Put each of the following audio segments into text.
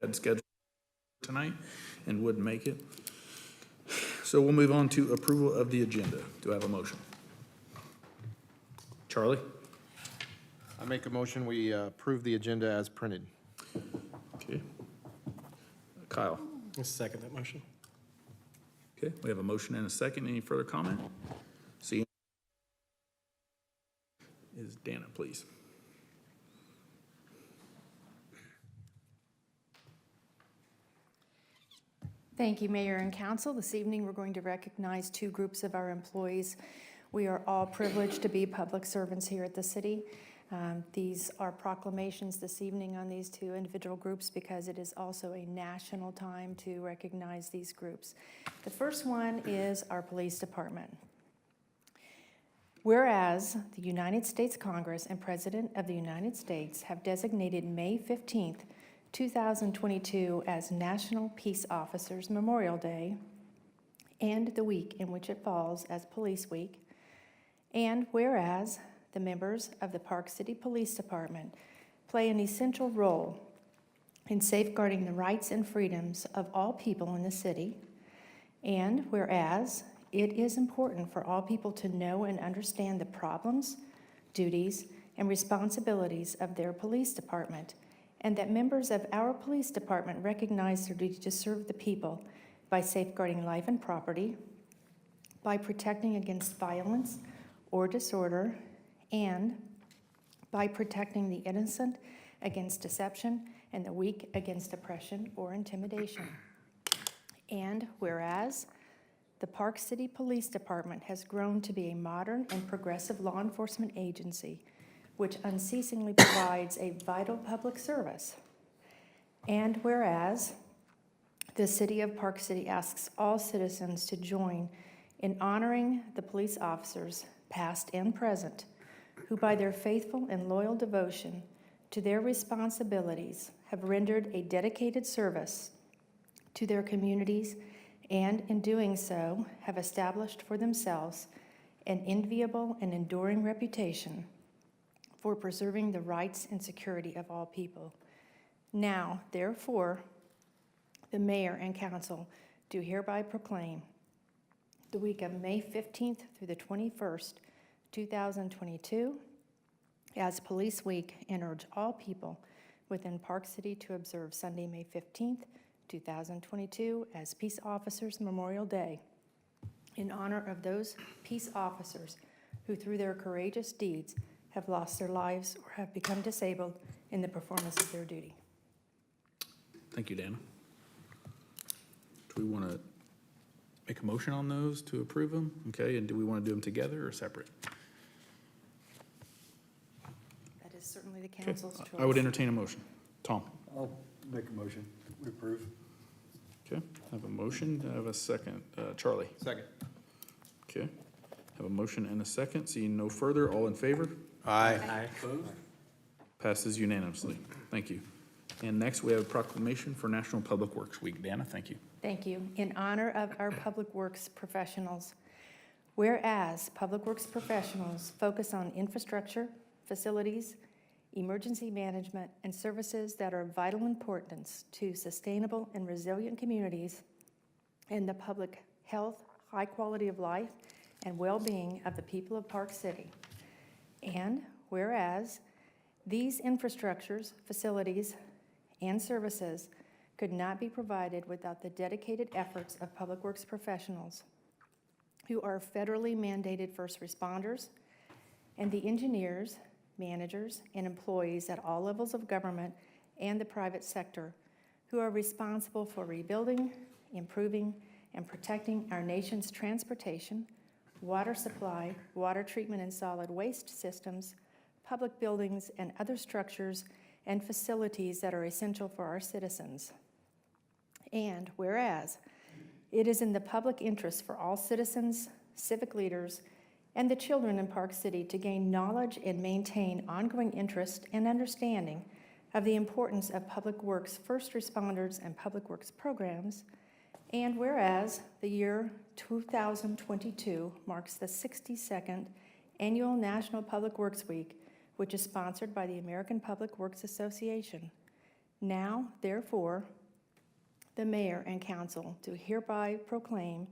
had scheduled tonight and wouldn't make it. So we'll move on to approval of the agenda. Do I have a motion? Charlie? I make a motion, we approve the agenda as printed. Okay. Kyle? I'll second that motion. Okay, we have a motion and a second. Any further comment? See, is Dana, please. Thank you, Mayor and Council. This evening, we're going to recognize two groups of our employees. We are all privileged to be public servants here at the city. These are proclamations this evening on these two individual groups because it is also a national time to recognize these groups. The first one is our police department. Whereas the United States Congress and President of the United States have designated May 15th, 2022 as National Peace Officers Memorial Day and the week in which it falls as Police Week, and whereas the members of the Park City Police Department play an essential role in safeguarding the rights and freedoms of all people in the city, and whereas it is important for all people to know and understand the problems, duties, and responsibilities of their police department, and that members of our police department recognize their duty to serve the people by safeguarding life and property, by protecting against violence or disorder, and by protecting the innocent against deception and the weak against oppression or intimidation. And whereas the Park City Police Department has grown to be a modern and progressive law enforcement agency which unceasingly provides a vital public service. And whereas the City of Park City asks all citizens to join in honoring the police officers, past and present, who by their faithful and loyal devotion to their responsibilities have rendered a dedicated service to their communities and in doing so have established for themselves an enviable and enduring reputation for preserving the rights and security of all people. Now, therefore, the Mayor and Council do hereby proclaim the week of May 15th through the 21st, 2022, as Police Week and urge all people within Park City to observe Sunday, May 15th, 2022 as Peace Officers Memorial Day in honor of those peace officers who through their courageous deeds have lost their lives or have become disabled in the performance of their duty. Thank you, Dana. Do we want to make a motion on those to approve them? Okay, and do we want to do them together or separate? That is certainly the Okay. council's choice. I would entertain a motion. Tom? I'll make a motion. We approve. Okay, I have a motion. Do I have a second? Charlie? Second. Okay, have a motion and a second. Seeing no further, all in favor? Aye. Opposed? Passes unanimously. Thank you. And next, we have a proclamation for National Public Works Week. Dana, thank you. Thank you. In honor of our public works professionals, whereas public works professionals focus on infrastructure, facilities, emergency management, and services that are of vital importance to sustainable and resilient communities and the public health, high quality of life, and well-being of the people of Park City. And whereas these infrastructures, facilities, and services could not be provided without the dedicated efforts of public works professionals who are federally mandated first responders and the engineers, managers, and employees at all levels of government and the private sector who are responsible for rebuilding, improving, and protecting our nation's transportation, water supply, water treatment and solid waste systems, public buildings, and other structures and facilities that are essential for our citizens. And whereas it is in the public interest for all citizens, civic leaders, and the children in Park City to gain knowledge and maintain ongoing interest and understanding of the importance of public works first responders and public works programs, and whereas the year 2022 marks the 62nd Annual National Public Works Week, which is sponsored by the American Public Works Association. Now, therefore, the mayor and council do hereby proclaim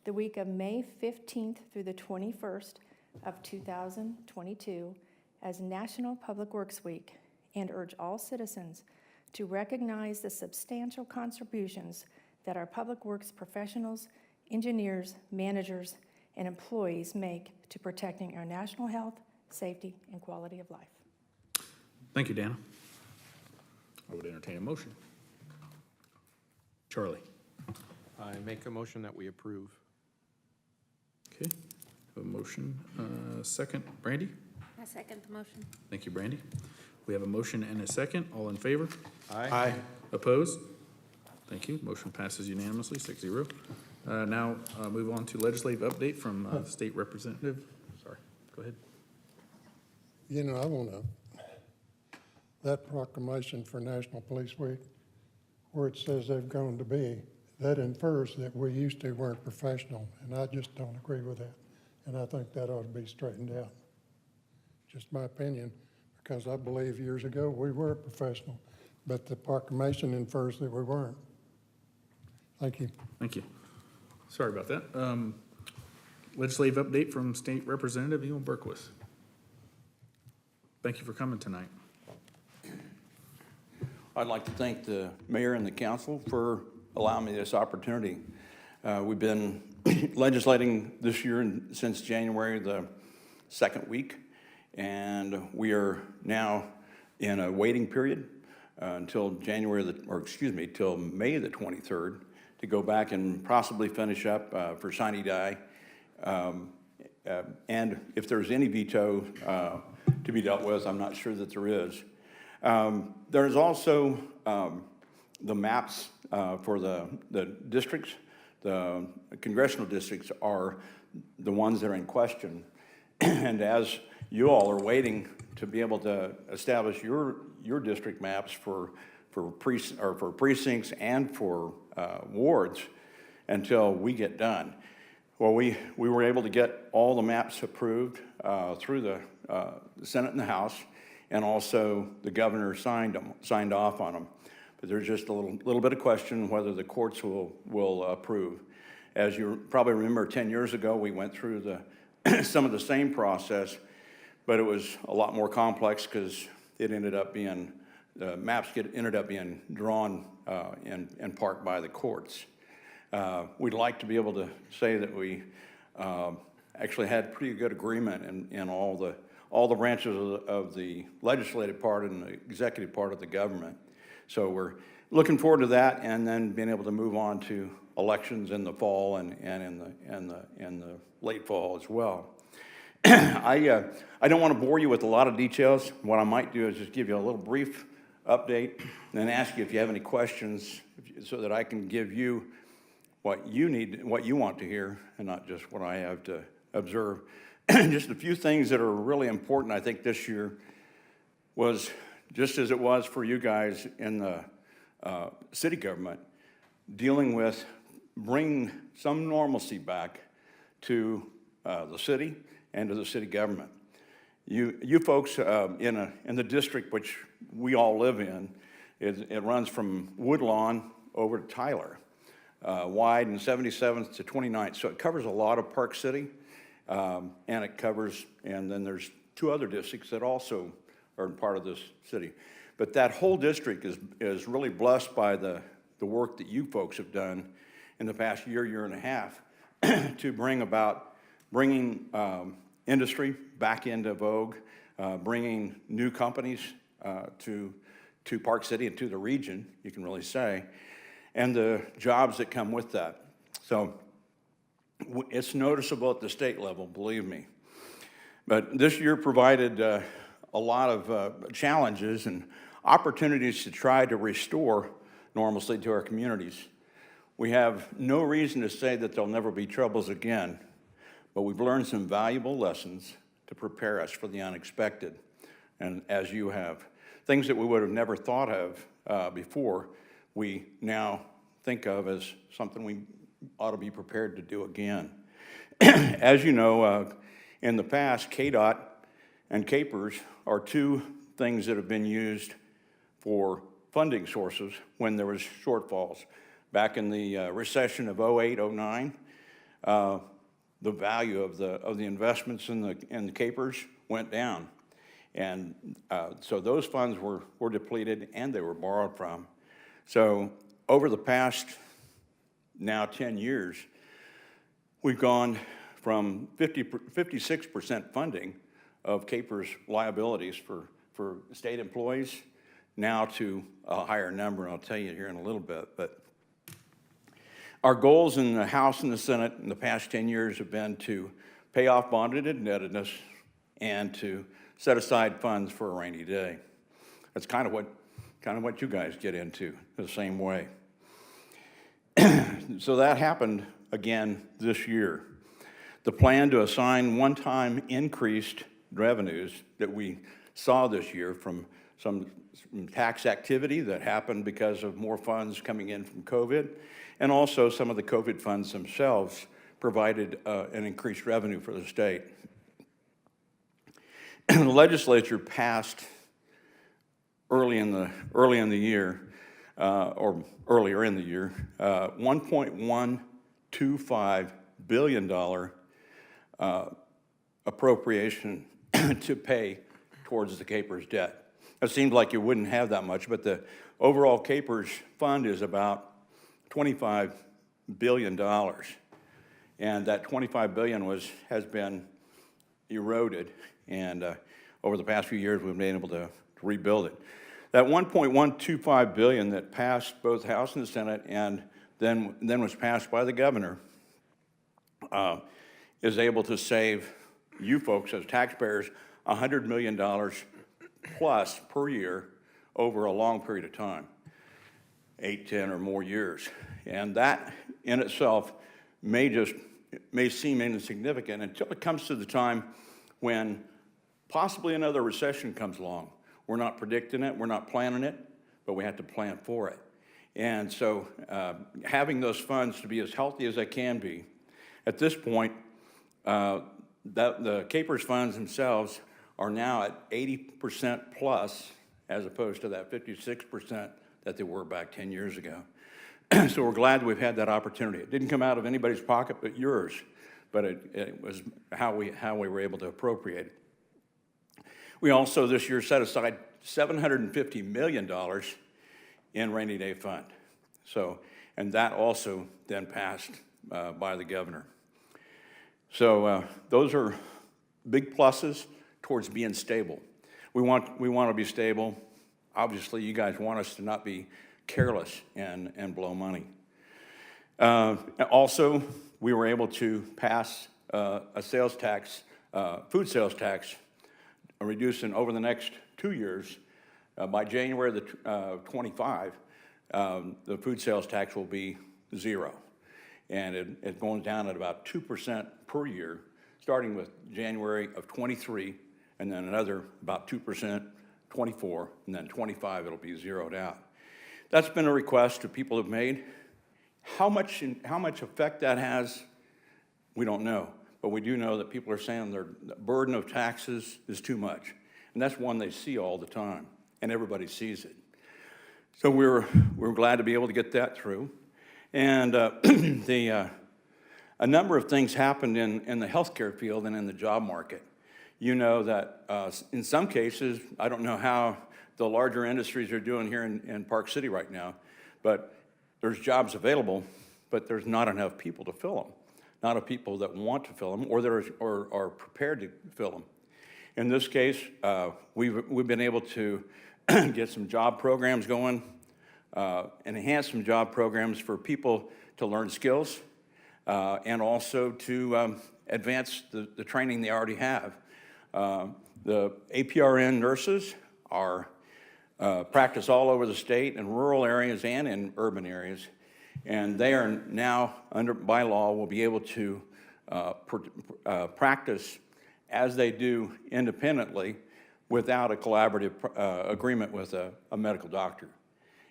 the week of May 15th through the 21st of 2022 as National Public Works Week and urge all citizens to recognize the substantial contributions that our public works professionals, engineers, managers, and employees make to protecting our national health, safety, and quality of life. Thank you, Dana. I would entertain a motion. Charlie? I make a motion that we approve. Okay, a motion, second. Brandy? I second the motion. Thank you, Brandy. We have a motion and a second. All in favor? Aye. Opposed? Thank you. Motion passes unanimously, 6-0. Now, move on to legislative update from State Representative. Sorry, go ahead. You know, I want to, that proclamation for National Police Week, where it says they've grown to be, that infers that we used to weren't professional, and I just don't agree with that. And I think that ought to be straightened out. Just my opinion, because I believe years ago we were professional, but the proclamation infers that we weren't. Thank you. Thank you. Sorry about that. Legislative update from State Representative Ewan Berquist. Thank you for coming tonight. I'd like to thank the mayor and the council for allowing me this opportunity. We've been legislating this year since January the 2nd week, and we are now in a waiting period until till May the 23rd to go back and possibly finish up for sine die. And if there's any veto to be dealt with, I'm not sure that there is. There's also the maps for the districts. The congressional districts are the ones that are in question. And as you all are waiting to be able to establish your district maps for precincts and for wards until we get done. Well, we were able to get all the maps approved through the Senate and the House, and also the governor signed off on them. But there's just a little bit of question whether the courts will approve. As you probably remember, 10 years ago, we went through some of the same process, but it was a lot more complex because it ended up being, the maps ended up being drawn in part by the courts. We'd like to be able to say that we actually had pretty good agreement in all the branches of the legislative part and the executive part of the government. So we're looking forward to that, and then being able to move on to elections in the fall and in the late fall as well. I don't want to bore you with a lot of details. What I might do is just give you a little brief update and then ask you if you have any questions so that I can give you what you need, what you want to hear, and not just what I have to observe. Just a few things that are really important, I think, this year was, just as it was for you guys in the city government, dealing with bringing some normalcy back to the city and to the city government. You folks in the district which we all live in, it runs from Woodlawn over to Tyler, wide, and 77th to 29th. So it covers a lot of Park City, and then there's two other districts that also are part of this city. But that whole district is really blessed by the work that you folks have done in the past year and a half to bringing industry back into vogue, bringing new companies to Park City and to the region, you can really say, and the jobs that come with that. So it's noticeable at the state level, believe me. But this year provided a lot of challenges and opportunities to try to restore normalcy to our communities. We have no reason to say that there'll never be troubles again, but we've learned some valuable lessons to prepare us for the unexpected, and as you have. Things that we would have never thought of before, we now think of as something we ought to be prepared to do again. As you know, in the past, KDOT and CAPERS are two things that have been used for funding sources when there was shortfalls. Back in the recession of 08, 09, the value of the investments in the capers went down. And so those funds were depleted and they were borrowed from. So over the past now 10 years, we've gone from 56% funding of capers liabilities for state employees now to a higher number, and I'll tell you here in a little bit. But our goals in the House and the Senate in the past 10 years have been to pay off bonded indebtedness and to set aside funds for a rainy day. That's kind of what you guys get into the same way. So that happened again this year. The plan to assign one-time increased revenues that we saw this year from some tax activity that happened because of more funds coming in from COVID, and also some of the COVID funds themselves provided an increased revenue for the state. The legislature passed earlier in the year, $1.125 billion appropriation to pay towards the capers debt. It seemed like you wouldn't have that much, but the overall capers fund is about $25 billion. And that $25 billion has been eroded, and over the past few years we've been able to rebuild it. That $1.125 billion that passed both the House and the Senate and then was passed by the governor is able to save you folks as taxpayers $100 million plus per year over a long period of time, 8, 10 or more years. And that in itself may seem insignificant until it comes to the time when possibly another recession comes along. We're not predicting it, we're not planning it, but we have to plan for it. And so having those funds to be as healthy as they can be, at this point, the capers funds themselves are now at 80% plus, as opposed to that 56% that they were back 10 years ago. So we're glad we've had that opportunity. It didn't come out of anybody's pocket but yours, but it was how we were able to appropriate it. We also this year set aside $750 million in rainy day fund. So, and that also then passed by the governor. So those are big pluses towards being stable. We want to be stable. Obviously, you guys want us to not be careless and blow money. Also, we were able to pass a sales tax, food sales tax, reducing over the next 2 years. By January 25, the food sales tax will be 0. And it's going down at about 2% per year, starting with January of 23, and then another about 2%, 24, and then 25 it'll be zeroed out. That's been a request that people have made. How much effect that has, we don't know. But we do know that people are saying the burden of taxes is too much. And that's one they see all the time, and everybody sees it. So we're glad to be able to get that through. And a number of things happened in the healthcare field and in the job market. You know that in some cases, I don't know how the larger industries are doing here in Park City right now, but there's jobs available, but there's not enough people to fill them. Not enough people that want to fill them or that are prepared to fill them. In this case, we've been able to get some job programs going, and enhance some job programs for people to learn skills, and also to advance the training they already have. The APRN nurses are practice all over the state in rural areas and in urban areas, and they are now, by law, will be able to practice as they do independently without a collaborative agreement with a medical doctor.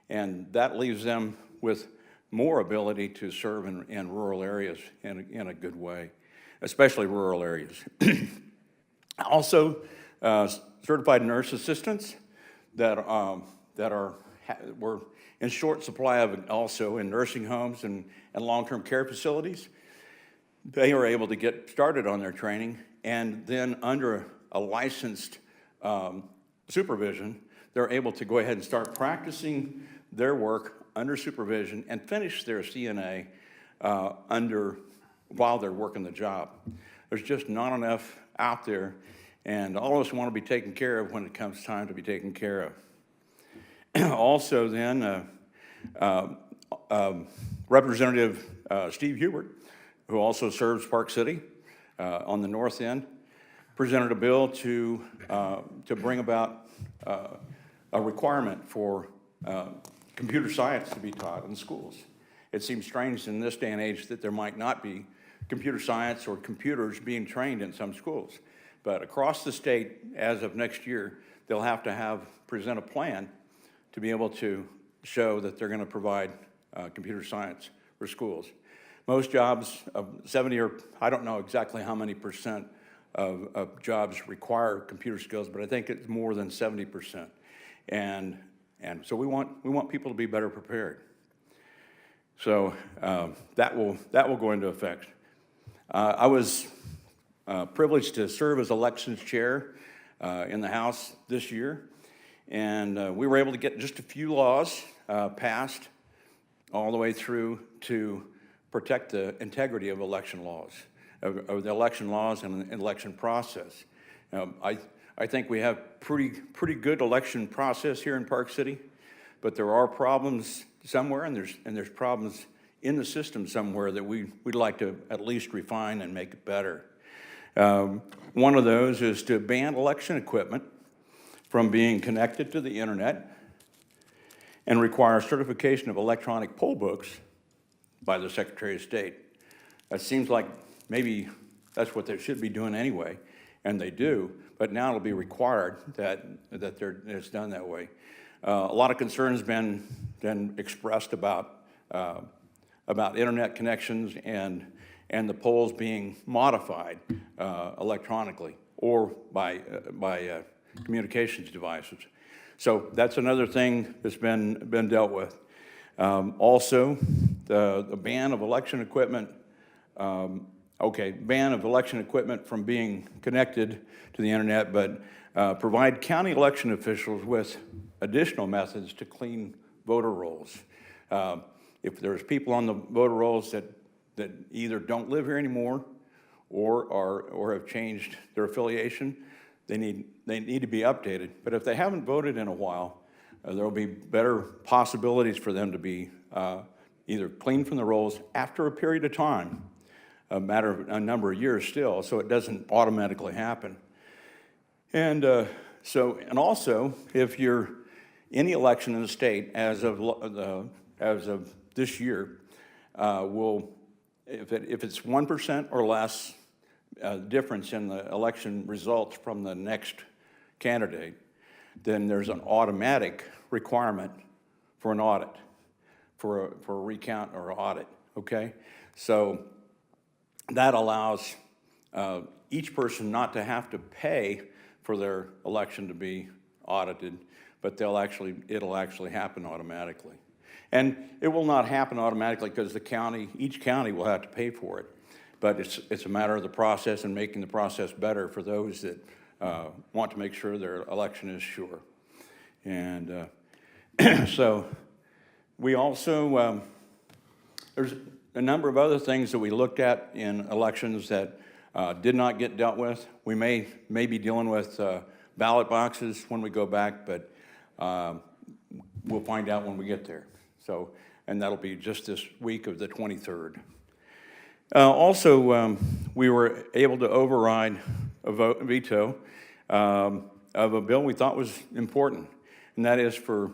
And that leaves them with more ability to serve in rural areas in a good way, especially rural areas. Also, certified nurse assistants that are we're in short supply of also in nursing homes and long-term care facilities. They are able to get started on their training, and then under a licensed supervision, they're able to go ahead and start practicing their work under supervision and finish their CNA while they're working the job. There's just not enough out there, and all of us want to be taken care of when it comes time to be taken care of. Also then, Representative Steve Hubert, who also serves Park City on the north end, presented a bill to bring about a requirement for computer science to be taught in schools. It seems strange in this day and age that there might not be computer science or computers being trained in some schools. But across the state, as of next year, they'll have to present a plan to be able to show that they're going to provide computer science for schools. Most jobs, 70 or I don't know exactly how many percent of jobs require computer skills, but I think it's more than 70%. And so we want people to be better prepared. So that will go into effect. I was privileged to serve as elections chair in the House this year, and we were able to get just a few laws passed all the way through to protect the integrity of election laws, of the election laws and election process. I think we have pretty good election process here in Park City, but there are problems somewhere, and there's problems in the system somewhere that we'd like to at least refine and make it better. One of those is to ban election equipment from being connected to the internet and require certification of electronic poll books by the Secretary of State. It seems like maybe that's what they should be doing anyway, and they do, but now it'll be required that it's done that way. A lot of concerns been expressed about internet connections and the polls being modified electronically or by communications devices. So that's another thing that's been dealt with. Also, the ban of election equipment. Ban of election equipment from being connected to the internet, but provide county election officials with additional methods to clean voter rolls. If there's people on the voter rolls that either don't live here anymore or have changed their affiliation, they need to be updated. But if they haven't voted in a while, there'll be better possibilities for them to be either cleaned from the rolls after a period of time, a matter of a number of years still, so it doesn't automatically happen. And also, if you're any election in the state as of this year, if it's 1% or less difference in the election results from the next candidate, then there's an automatic requirement for an audit, for a recount or audit. Okay, so that allows each person not to have to pay for their election to be audited, but it'll actually happen automatically. And it will not happen automatically because each county will have to pay for it. But it's a matter of the process and making the process better for those that want to make sure their election is sure. And so we also, there's a number of other things that we looked at in elections that did not get dealt with. We may be dealing with ballot boxes when we go back, but we'll find out when we get there. So, and that'll be just this week of the 23rd. Also, we were able to override a veto of a bill we thought was important, and that is for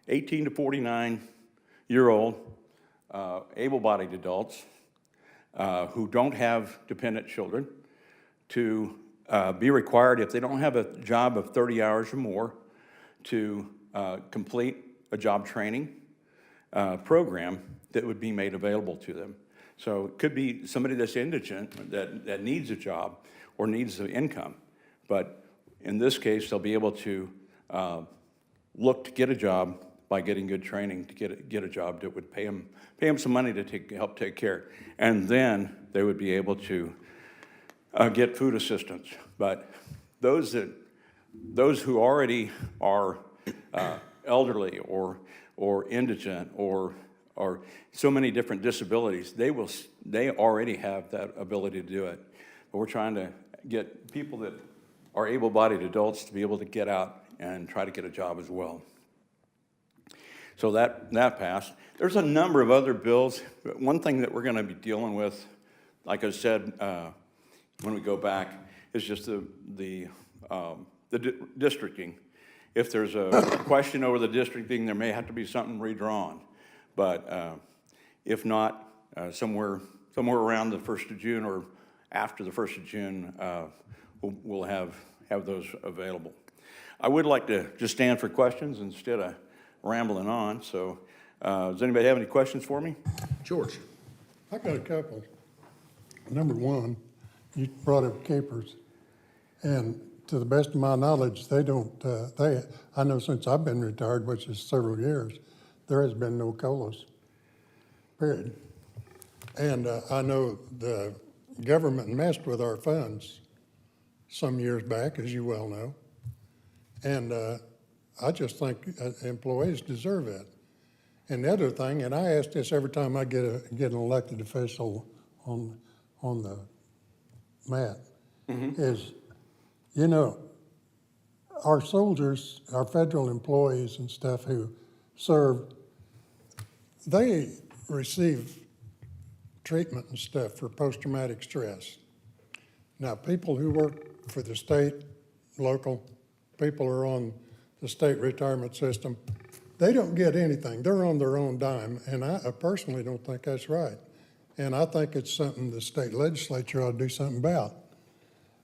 18 to 49-year-old able-bodied adults who don't have dependent children to be required, if they don't have a job of 30 hours or more, to complete a job training program that would be made available to them. So it could be somebody that's indigent that needs a job or needs the income, but in this case, they'll be able to look to get a job by getting good training to get a job that would pay them some money to help take care. And then they would be able to get food assistance. But those who already are elderly or indigent or so many different disabilities, they already have that ability to do it. But we're trying to get people that are able-bodied adults to be able to get out and try to get a job as well. So that passed. There's a number of other bills. One thing that we're going to be dealing with, like I said, when we go back, is just the districting. If there's a question over the districting, there may have to be something redrawn. But if not, somewhere around the 1st of June or after the 1st of June, we'll have those available. I would like to just stand for questions instead of rambling on. So does anybody have any questions for me? George? I got a couple. Number one, you brought up capers, and to the best of my knowledge, they don't, I know since I've been retired, which is several years, there has been no COLAs, period. And I know the government messed with our funds some years back, as you well know. And I just think employees deserve it. And the other thing, and I ask this every time I get an elected official on the mat, is, you know, our soldiers, our federal employees and stuff who serve, they receive treatment and stuff for post-traumatic stress. Now, people who work for the state, local, people who are on the state retirement system, they don't get anything. They're on their own dime, and I personally don't think that's right. And I think it's something the state legislature ought to do something about.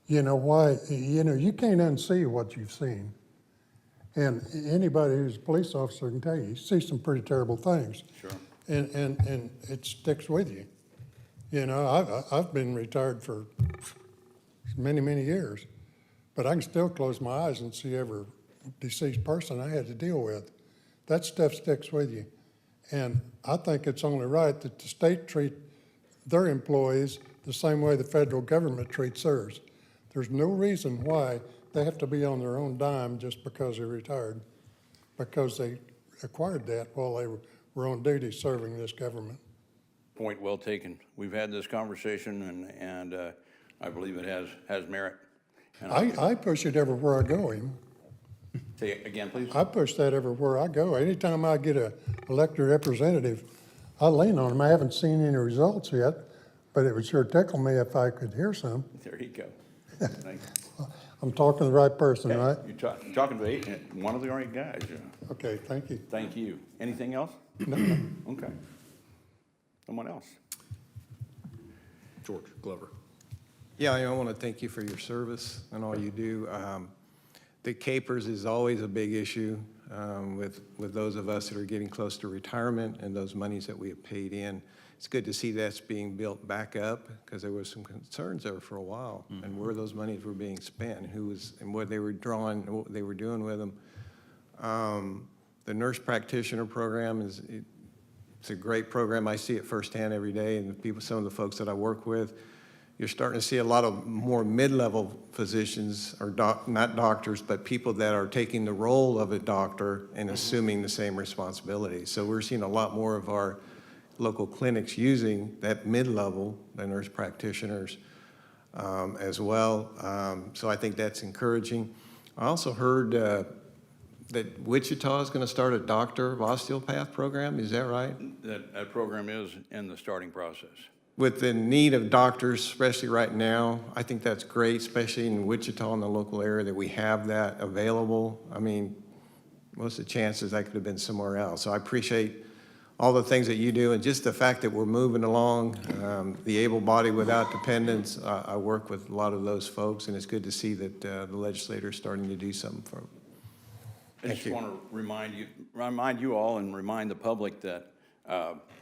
You know, why, you know, you can't unsee what you've seen. And anybody who's a police officer can tell you see some pretty terrible things. Sure. And it sticks with you. You know, I've been retired for many, many years, but I can still close my eyes and see every deceased person I had to deal with. That stuff sticks with you. And I think it's only right that the state treat their employees the same way the federal government treats theirs. There's no reason why they have to be on their own dime just because they're retired, because they acquired that while they were on duty serving this government. Point well taken. We've had this conversation, and I believe it has merit. And I push it everywhere I go, Em. say it again, please. I push that everywhere I go. Anytime I get a elected representative, I lean on them. I haven't seen any results yet, but it would sure tickle me if I could hear some. There you go. Thank you. I'm talking to the right person, right? You're talking to one of the right guys. Yeah. Okay, thank you. Thank you. Anything else? No. Okay. Someone else? George Glover. Yeah, I want to thank you for your service and all you do. The capers is always a big issue with those of us that are getting close to retirement and those monies that we have paid in. It's good to see that's being built back up because there was some concerns there for a while and where those monies were being spent, and what they were drawing, what they were doing with them. The nurse practitioner program it's a great program. I see it firsthand every day, and some of the folks that I work with, you're starting to see a lot of more mid-level physicians, or not doctors, but people that are taking the role of a doctor and assuming the same responsibility. So we're seeing a lot more of our local clinics using that mid-level, the nurse practitioners as well. So I think that's encouraging. I also heard that Wichita is going to start a doctor of osteopath program. Is that right? That program is in the starting process. With the need of doctors, especially right now, I think that's great, especially in Wichita, in the local area, that we have that available. I mean, what's the chances that could have been somewhere else? So I appreciate all the things that you do, and just the fact that we're moving along, the able-bodied without dependents. I work with a lot of those folks, and it's good to see that the legislators starting to do something for them. I just want to remind you all and remind the public that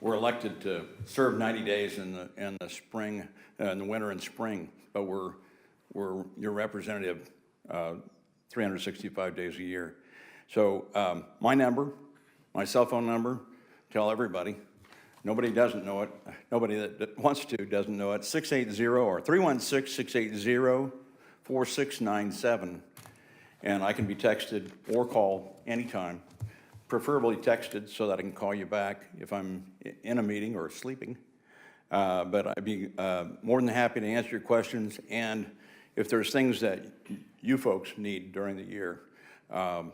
we're elected to serve 90 days in the spring, in the winter and spring, but we're your representative 365 days a year. So my number My cell phone number, tell everybody. Nobody doesn't know it. Nobody that wants to doesn't know it. 680 or 316-680-4697. And I can be texted or called anytime, preferably texted so that I can call you back if I'm in a meeting or sleeping. But I'd be more than happy to answer your questions. And if there's things that you folks need during the year, I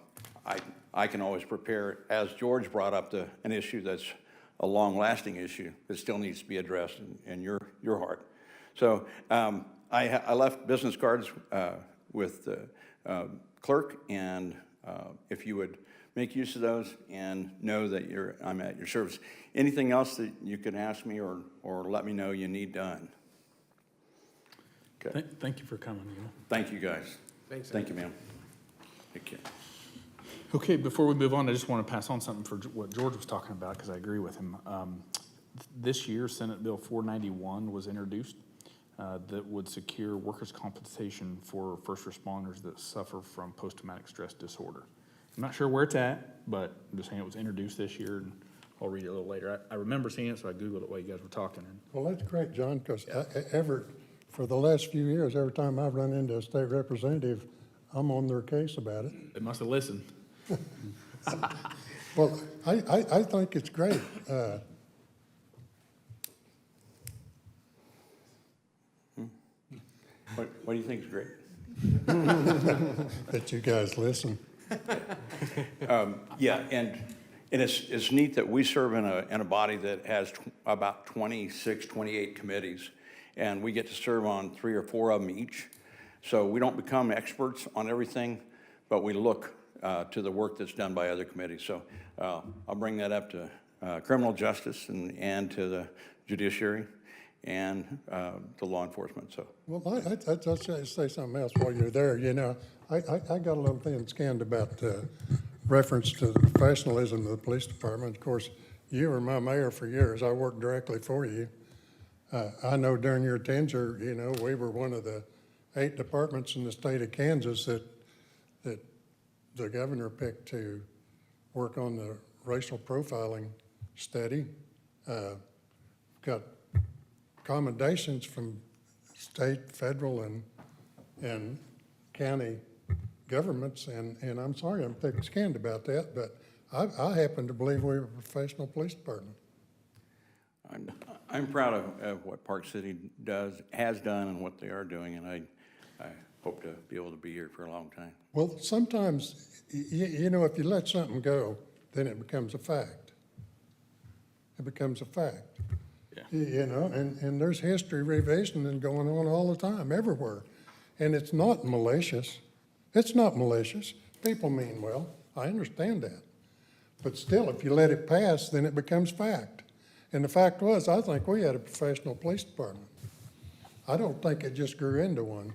can always prepare, as George brought up an issue that's a long-lasting issue that still needs to be addressed in your heart. So I left business cards with the clerk, and if you would make use of those and know that I'm at your service. Anything else that you can ask me or let me know you need done? Okay. Thank you for coming, Neil. Thank you, guys. Thanks. Thank you, ma'am. Take care. Okay, before we move on, I just want to pass on something for what George was talking about, because I agree with him. This year, Senate Bill 491 was introduced that would secure workers' compensation for first responders that suffer from post-traumatic stress disorder. I'm not sure where it's at, but I'm just saying it was introduced this year, and I'll read it a little later. I remember seeing it, so I Googled it while you guys were talking. Well, that's great, John, because for the last few years, every time I've run into a state representative, I'm on their case about it. They must have listened. Well, I think it's great. What do you think is great? That you guys listen. Yeah, and it's neat that we serve in a body that has about 26, 28 committees, and we get to serve on 3 or 4 of them each. So we don't become experts on everything, but we look to the work that's done by other committees. So I'll bring that up to criminal justice and to the judiciary and to law enforcement. So. Well, I'd say something else while you're there. You know, I got a little thin skinned about reference to the professionalism of the police department. Of course, you were my mayor for years. I worked directly for you. I know during your tenure, you know, we were one of the 8 departments in the state of Kansas that the governor picked to work on the racial profiling study. Got commendations from state, federal, and county governments, and I'm sorry I'm thick skinned about that, but I happen to believe we're a professional police department. I'm proud of what Park City has done and what they are doing, and I hope to be able to be here for a long time. Well, sometimes, you know, if you let something go, then it becomes a fact. It becomes a fact. Yeah. You know, and there's history revisioning going on all the time, everywhere. And it's not malicious. It's not malicious. People mean well. I understand that. But still, if you let it pass, then it becomes fact. And the fact was, I think we had a professional police department. I don't think it just grew into one.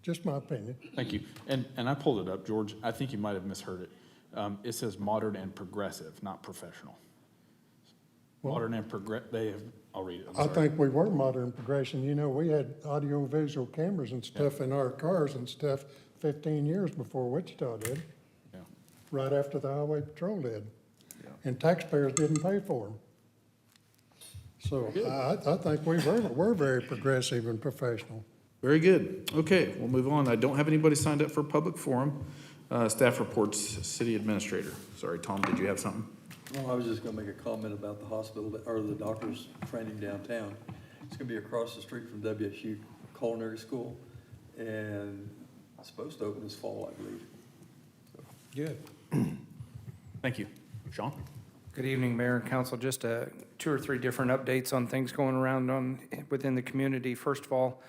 Just my opinion. Thank you. And I pulled it up, George. I think you might have misheard it. It says modern and progressive, not professional. Well, Modern and I'll read it. I'm I sorry. think we were modern progression. You know, we had audio-visual cameras and stuff in our cars and stuff 15 years before Wichita did, Yeah. right after the highway patrol did. Yeah. And taxpayers didn't pay for them. So I think we're very progressive and professional. Very good. Okay, we'll move on. I don't have anybody signed up for public forum. Staff reports, city administrator. Sorry, Tom, did you have something? Well, I was just gonna make a comment about the hospital, or the doctor's training downtown. It's gonna be across the street from WSU Culinary School, and it's supposed to open this fall, I believe. Good. Thank you. Sean? Good evening, Mayor and Council. Just 2 or 3 different updates on things going around within the community. First of all,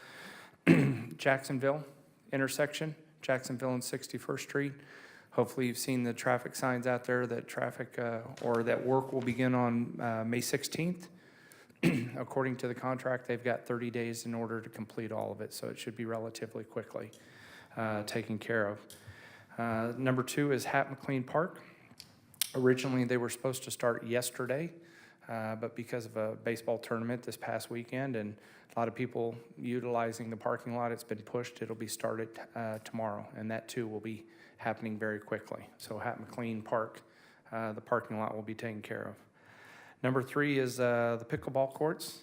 Jacksonville intersection, Jacksonville and 61st Street. Hopefully you've seen the traffic signs out there that that work will begin on May 16th. According to the contract, they've got 30 days in order to complete all of it, so it should be relatively quickly taken care of. Number 2 is Hat McLean Park. Originally, they were supposed to start yesterday, but because of a baseball tournament this past weekend and a lot of people utilizing the parking lot, it's been pushed. It'll be started tomorrow, and that too will be happening very quickly. So Hat McLean Park The parking lot will be taken care of. Number 3 is the pickleball courts.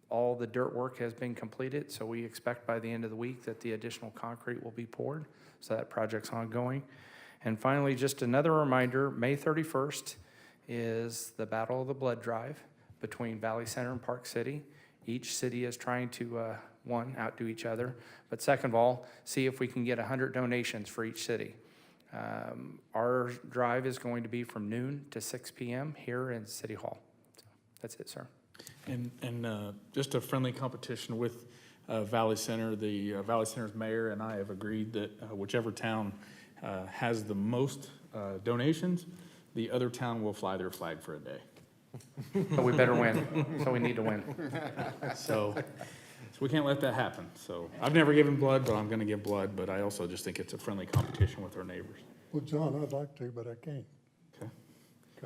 All the dirt work has been completed, so we expect by the end of the week that the additional concrete will be poured. So that project's ongoing. And finally, just another reminder, May 31st is the Battle of the Blood Drive between Valley Center and Park City. Each city is trying to, one, outdo each other, but second of all, see if we can get 100 donations for each city. Our drive is going to be from noon to 6 p.m. here in City Hall. So that's it, sir. And just a friendly competition with Valley Center. The Valley Center's mayor and I have agreed that whichever town has the most donations, the other town will fly their flag for a day. But we better win, so we need to win. So we can't let that happen. So I've never given blood, but I'm gonna give blood, but I also just think it's a friendly competition with our neighbors. Well, John, I'd like to, but I can't. Okay.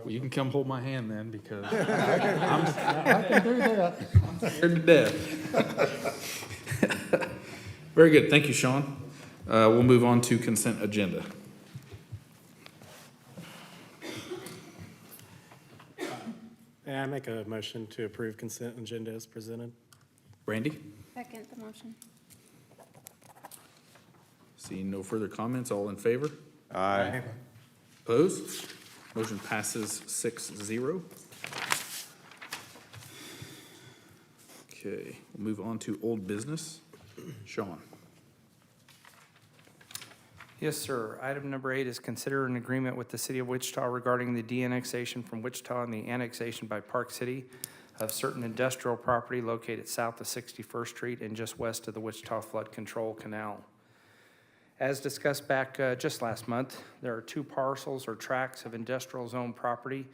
Well, you can come hold my hand then, because I can do that. scared to death. Very good, thank you, Sean. We'll move on to consent agenda. May I make a motion to approve consent agenda as presented? Randy? Second the motion. Seeing no further comments, all in favor? Aye. Opposed? Motion passes 6-0. Okay, we'll move on to old business. Sean? Yes, sir. Item number 8 is consider an agreement with the City of Wichita regarding the de-annexation from Wichita and the annexation by Park City of certain industrial property located south of 61st Street and just west of the Wichita Flood Control Canal. As discussed back just last month, there are 2 parcels or tracts of industrial zone property,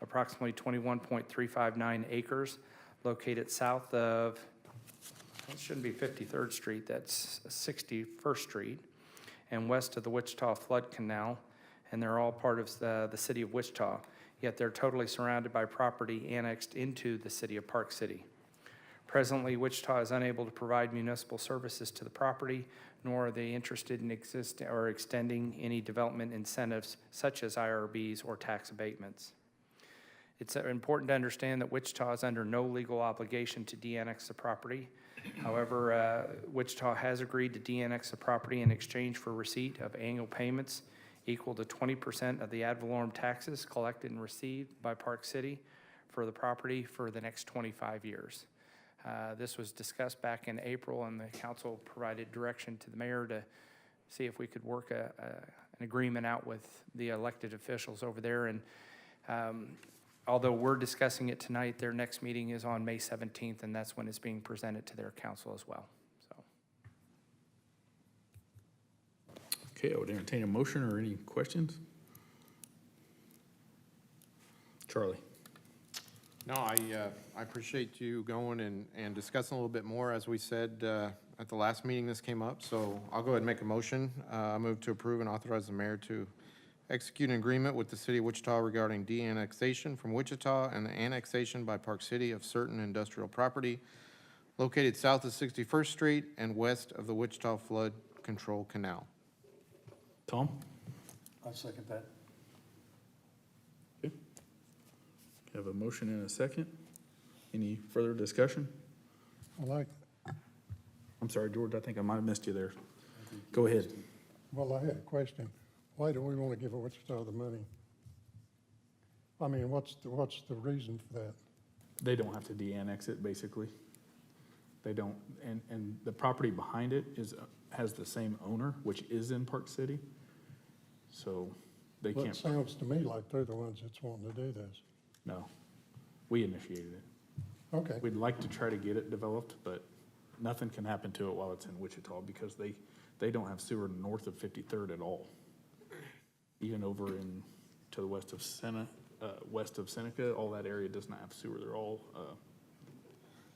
approximately 21.359 acres, located south of, it shouldn't be 53rd Street, that's 61st Street, and west of the Wichita Flood Canal, and they're all part of the City of Wichita, yet they're totally surrounded by property annexed into the City of Park City. Presently, Wichita is unable to provide municipal services to the property, nor are they interested in extending any development incentives such as IRBs or tax abatements. It's important to understand that Wichita is under no legal obligation to de-annex the property. However, Wichita has agreed to de-annex the property in exchange for receipt of annual payments equal to 20% of the ad valorem taxes collected and received by Park City for the property for the next 25 years. This was discussed back in April, and the council provided direction to the mayor to see if we could work an agreement out with the elected officials over there. And although we're discussing it tonight, their next meeting is on May 17th, and that's when it's being presented to their council as well. So, Okay, I would entertain a motion or any questions? Charlie? No, I appreciate you going and discussing a little bit more. As we said at the last meeting, this came up, so I'll go ahead and make a motion. I move to approve and authorize the mayor to execute an agreement with the City of Wichita regarding de-annexation from Wichita and the annexation by Park City of certain industrial property located south of 61st Street and west of the Wichita Flood Control Canal. Tom? I second that. Okay. Have a motion and a second. Any further discussion? I like, I'm sorry, George, I think I might have missed you there. Go ahead. well, I had a question. Why do we want to give Wichita the money? I mean, what's the reason for that? They don't have to de-annex it, basically. They don't, and the property behind it has the same owner, which is in Park City. So they Well, it can't, sounds to me like they're the ones that's wanting to do this. no. We initiated it. Okay, We'd like to try to get it developed, but nothing can happen to it while it's in Wichita because they don't have sewer north of 53rd at all. Even over to the west of Seneca, all that area does not have sewer. They're all,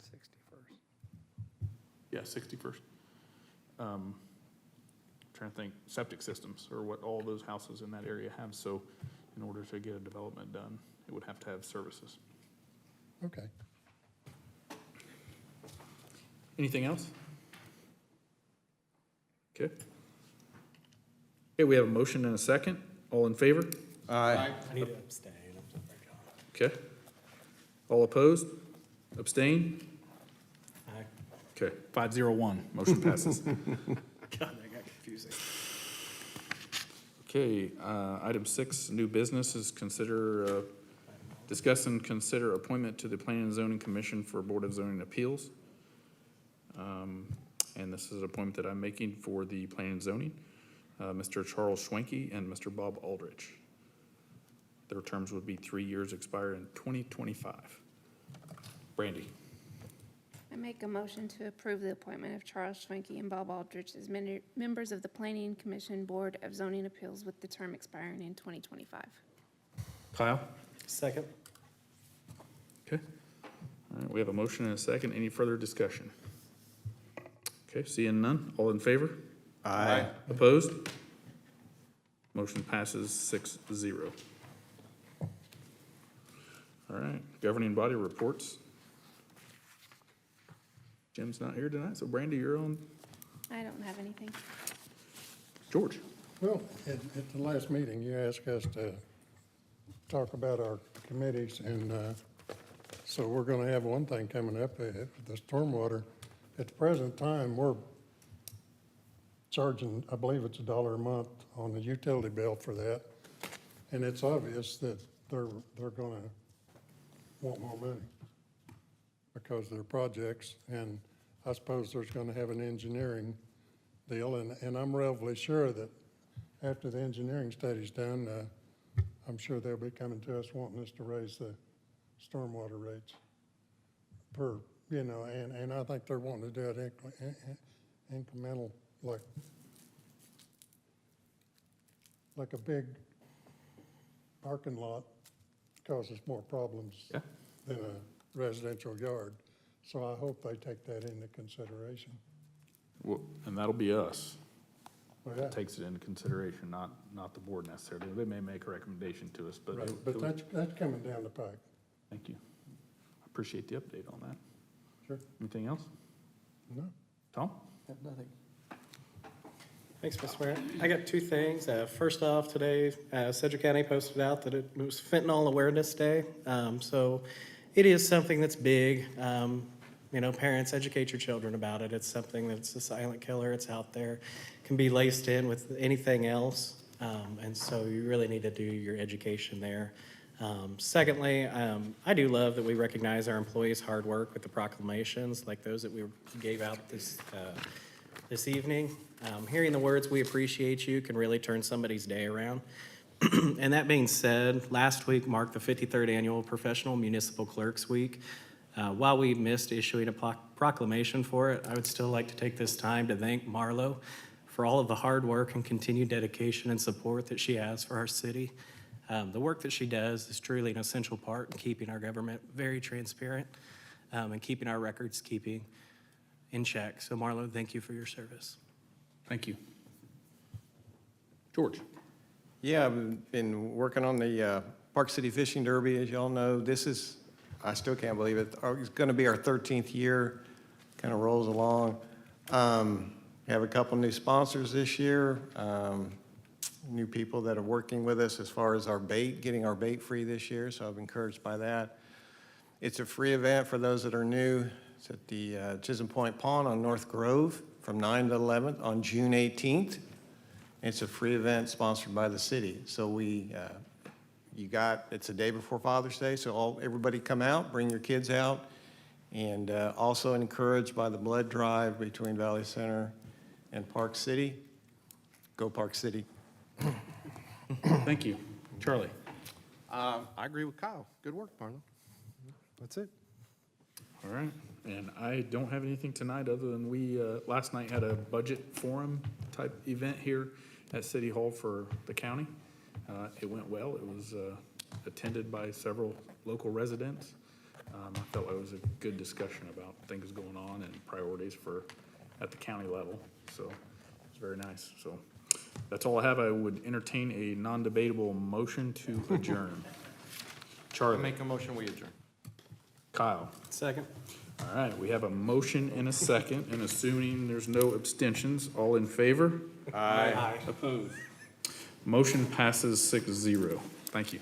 61st. yeah, 61st. Trying to think, septic systems are what all those houses in that area have. So in order to get a development done, it would have to have services. okay. Anything else? Okay. Okay, we have a motion and a second. All in favor? Aye. I need to abstain. I'm sorry, John. Okay. All opposed? Abstain? Aye. Okay, 501, motion passes. God, that got confusing. Okay, item 6, new business is discuss and consider appointment to the Planning and Zoning Commission for Board of Zoning Appeals. And this is an appointment that I'm making for the Planning and Zoning, Mr. Charles Schwenke and Mr. Bob Aldrich. Their terms would be 3 years, expire in 2025. Brandy, I make a motion to approve the appointment of Charles Schwenke and Bob Aldrich as members of the Planning Commission Board of Zoning Appeals with the term expiring in 2025. Kyle? Second. Okay. All right, we have a motion and a second. Any further discussion? Okay, seeing none. All in favor? Aye. Opposed? Motion passes 6-0. All right, governing body reports. Jim's not here tonight, so Brandy, you're on. I don't have anything. George? Well, at the last meeting, you asked us to talk about our committees, and so we're going to have one thing coming up, the stormwater. At the present time, we're charging, I believe it's $1 a month on the utility bill for that, and it's obvious that they're going to want more money because of their projects, and I suppose there's going to have an engineering deal, and I'm relatively sure that after the engineering study's done, I'm sure they'll be coming to us wanting us to raise the stormwater rates per, and I think they're wanting to do it incremental, like a big parking lot causes more problems Yeah. than a residential yard. So I hope they take that into consideration. Well, and that'll be us. Well, yeah, Takes it into consideration, not the board necessarily. They may make a recommendation to us, but. right, but that's coming down the pike. Thank you. I appreciate the update on that. Sure. Anything else? No. Tom? Nothing. Thanks, Mr. Mayor. I got two things. First off, today, Sedgwick County posted out that it was Fentanyl Awareness Day. So it is something that's big. Parents, educate your children about it. It's something that's a silent killer. It's out there. Can be laced in with anything else. And so you really need to do your education there. Secondly, I do love that we recognize our employees' hard work with the proclamations, like those that we gave out this evening. Hearing the words, "We appreciate you," can really turn somebody's day around. And that being said, last week marked the 53rd Annual Professional Municipal Clerks Week. While we missed issuing a proclamation for it, I would still like to take this time to thank Marlo for all of the hard work and continued dedication and support that she has for our city. The work that she does is truly an essential part in keeping our government very transparent and keeping our records keeping in check. So Marlo, thank you for your service. Thank you. George? Yeah, I've been working on the Park City Fishing Derby, as y'all know. I still can't believe it. It's going to be our 13th year, kind of rolls along. We have a couple new sponsors this year, new people that are working with us as far as our bait, getting our bait free this year, so I'm encouraged by that. It's a free event for those that are new. It's at the Chisholm Point Pond on North Grove from 9 to 11 on June 18th. It's a free event sponsored by the city. So it's a day before Father's Day, so everybody come out, bring your kids out, and also encouraged by the blood drive between Valley Center and Park City. Go Park City. Thank you. Charlie? I agree with Kyle. Good work, Marlon. That's it. All right, and I don't have anything tonight other than we, last night had a budget forum type event here at City Hall for the county. It went well. It was attended by several local residents. I felt like it was a good discussion about things going on and priorities at the county level. So it was very nice. So that's all I have. I would entertain a non-debatable motion to adjourn. Charlie? Make a motion, we adjourn. Kyle? Second. All right, we have a motion and a second, and assuming there's no abstentions, all in favor? Aye. Opposed? Motion passes 6-0. Thank you.